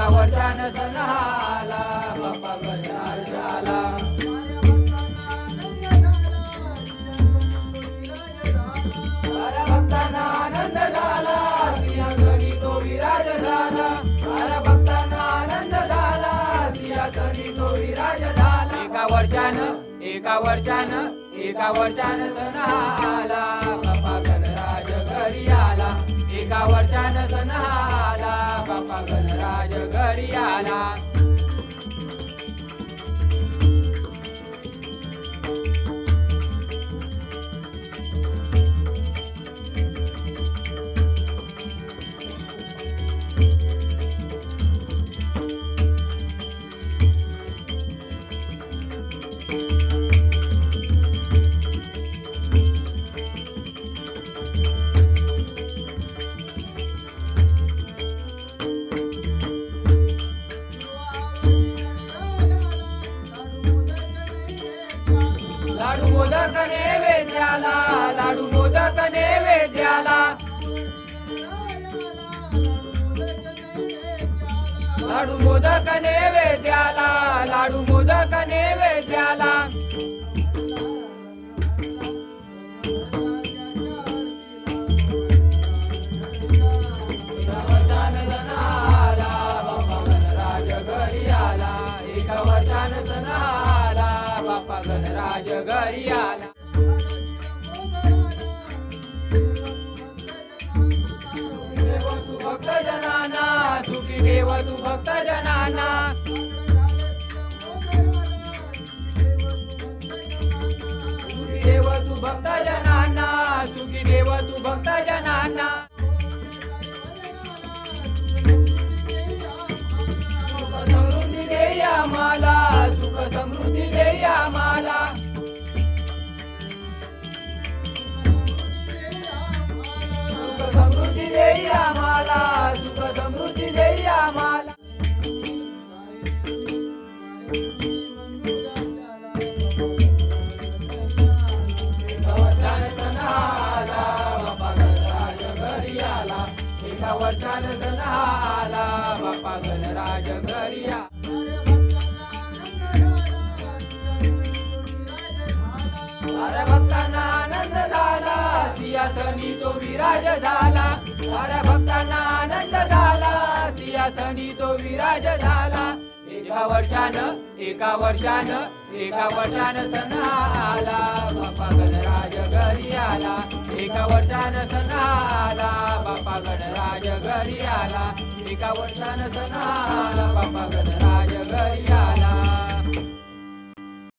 एका वर्षानं सण आला बाप्पा गणराज झाला. साऱ्या भक्तांना आनंद झाला सिंहासनी तो विराज झाला. साऱ्या भक्तांना आनंद झाला सिंहासनी तो विराज झाला. एका वर्षानं सण आला बाप्पा गणराज घरी आला. एका वर्षानं सण आला बाप्पा गणराज घरी आला. लाडू मोदक नैवेद्याला लाडू मोदक नैवेद्याला. लाडू मोदक नैवेद्याला लाडू मोदक नैवेद्याला. एका वर्षानं सण आला बाप्पा गणराज घरी आला. तू भक्त जनाना सुखी देव तू भक्त जनाना. सुखी देव तू भक्त जनाना सुखी देव तू भक्त जनाना. सुख समृद्धी देई आम्हाला सुख समृद्धी देई आम्हाला. सुख समृद्धी देई आम्हाला सुख समृद्धी देई आम्हाला. एका वर्षानं सण आला बाप्पा गणराज घरी आला. एका वर्षानं सण आला बाप्पा गणराज घरी आला. साऱ्या भक्तांना आनंद झाला सिंहासनी तो विराज झाला. साऱ्या भक्तांना आनंद झाला सिंहासनी तो विराज झाला. एका वर्षानं सण आला बाप्पा गणराज घरी आला. एका वर्षानं सण आला बाप्पा गणराज घरी आला. एका वर्षानं सण आला बाप्पा गणराज घरी आला.